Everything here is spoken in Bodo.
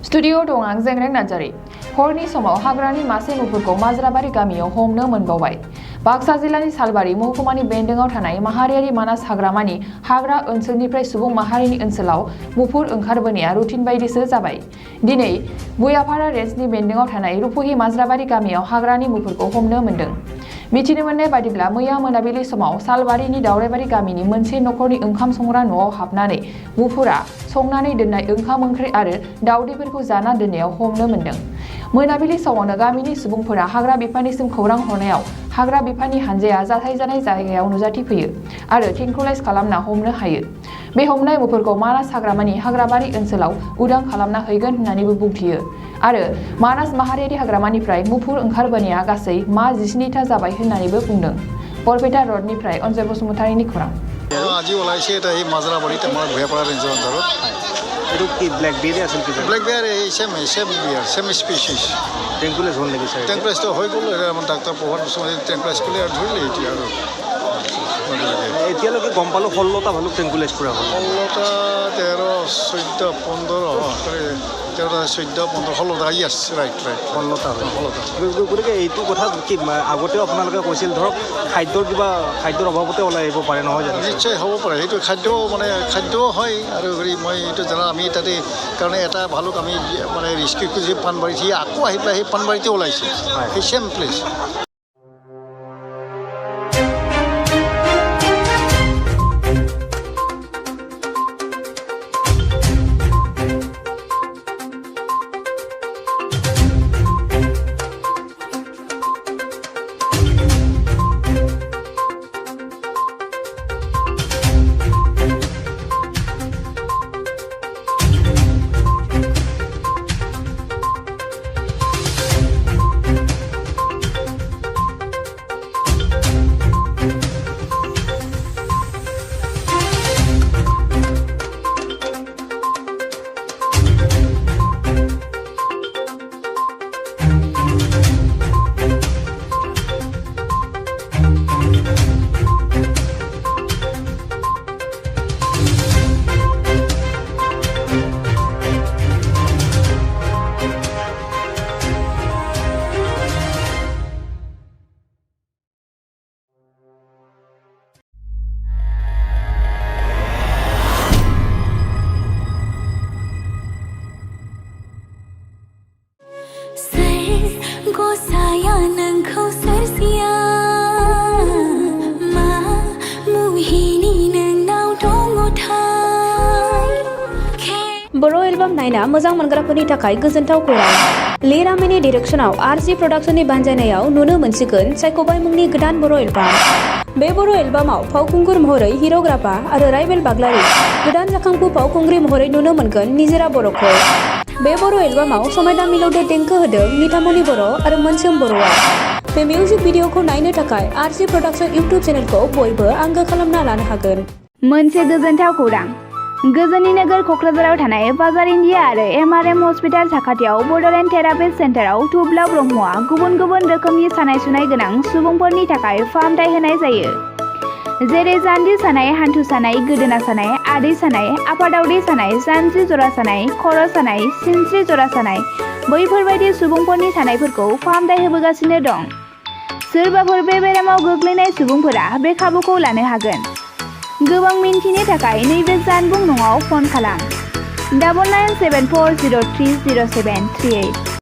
स्टुडिअ दं आं जेंग्रें नार्जारी। हरनि समाव हाग्रानि मासे मुफुरखौ माजराबारि गामियाव हमनो मोनबावबाय। बाक्सा जिल्लानि सालबारि महकुमानि बेन्दोंआव थानाय माहारियारि मानास हाग्रामानि हाग्रा ओनसोलनिफ्राय सुबुं माहारिनि ओनसोलाव मुफुर ओंखारबोनाया रुटिन बायदिसो जाबाय। दिनै बुयापारा रेन्जनि बेन्दोंआव थानाय रुपुहि माजराबारि गामियाव हाग्रानि मुफुरखौ हमनो मोन्दों। मिथिनो मोननाय बादिब्ला मैया मोनाबिलि समाव सालबारिनि दावराइबारि गामिनि मोनसे नखरनि ओंखाम संग्रा न'आव हाबनानै मुफुरा संनानै दोननाय ओंखाम ओंख्रि आरो दावदैफोरखौ जाना दोननायाव हमनो मोन्दों। मोनाबिलि समावनो गामिनि सुबुंफोरा हाग्रा बिफाननिसिम खौरां हरनायाव हाग्रा बिफाननि हानजाया जाथाय जानाय जायगायाव नुजाथिफैयो आरो टेंकुलाइज खालामना हमनो हायो। बे हमनाय मुफुरखौ मानास हाग्रामानि हाग्राबारि ओनसोलाव उदां खालामना हैगोन होननानैबो बुंथियो आरो मानास माहारियारि हाग्रामानिफ्राय मुफुर ओंखारबोनाया गासै 17टा जाबाय होननानैबो बुंदों। बरपेटा रोडनिफ्राय अनजय बसुमतारीनि खौरां। আজি ওলাইছে এটা এই মাজৰাবাৰীত আমাৰ ভূঞাপাৰা ৰেঞ্জৰ আণ্ডাৰত এইটো কি ব্লেক বেয়াৰ আছিল কি ব্লেক বেয়াৰ এই চেম স্পিচিছ টেংকুলেজ হ'ল নেকি ছাৰ টেংকুলাইজটো হৈ গ'ল আমাৰ ডাক্তৰ প্ৰভাত বসুমতাৰী টেংকুলাইজ কৰিলে আৰু ধৰিলে এতিয়া আৰু এতিয়ালৈকে গম পালোঁ 16টা ভালুক টেংকুলেজ কৰা হ'ল 16টা 13 14 15 16টা ইয়েছ ৰাইট 16টা গতিকে এইটো কথা কি আগতেও আপোনালোকে কৈছিল ধৰক খাদ্যৰ অভাৱতে ওলাই আহিব পাৰে নহয় জানো নিশ্চয় হ'ব পাৰে সেইটো খাদ্যও হয় আৰু মই এইটো জানো আমি তাতে কাৰণে এটা ভালুক আমি মানে ৰেস্কিউ কৰিছে পাণবাৰীত সি আকৌ আহি পেলাই সেই পাণবাৰীতে ওলাইছে সেই চেম প্লেচ। बर' एलबाम नायना मोजां मोनग्राफोरनि थाखाय गोजोनथाव खौरां। लिरामिनि डिरेक्शनाव आरजि प्रडाक्शननि बानजायनायाव नुनो मोनसिगोन सायख'बाय मुंनि गोदान बर' एलबाम। बे बर' एलबामाव फावखुंगुर महरै हिर'ग्राफा आरो राइबेल बाग्लारि गोदान जाखांफु फावखुंग्रि महरै नुनो मोनगोन निजोरा बर'खौ। बे बर' एलबामाव समायना मिलौदो देंखो होदों निथामनि बर' आरो मोनसोम बर'आ। बे मिउजिक भिडिअखौ नायनो थाखाय आरजि प्रडाक्शन इउटुब चेनेलखौ बयबो आंगो खालामना लानो हागोन। मोनसे गोजोनथाव खौरां। गोजोननि नोगोर क'क्राझाराव थानाय बाजार इन्डिया आरो MRM हस्पिटाल साखाथियाव बड'लेण्ड थेरापिस्ट सेन्टाराव थुब्ला ब्रह्मआ गुबुन गुबुन रोखोमनि सानाय सुनाय गोनां सुबुंफोरनि थाखाय फाहामथाय होनाय जायो। जेरै जान्जि सानाय, हान्थु सानाय, गोदोना सानाय, आदै सानाय, आफादावदै सानाय, जानजि जरा सानाय, खर' सानाय, सिनस्रि जरा सानाय बैफोरबायदि सुबुंफोरनि सानायफोरखौ फाहामथाय होबोगासिनो दं। सोरबाफोर बे बेरामाव गोग्लैनाय सुबुंफोरा बे खाबुखौ लानो हागोन। गोबां मिन्थिनो थाखाय नैबे जानबुं नङाव फन खालाम 9974030738।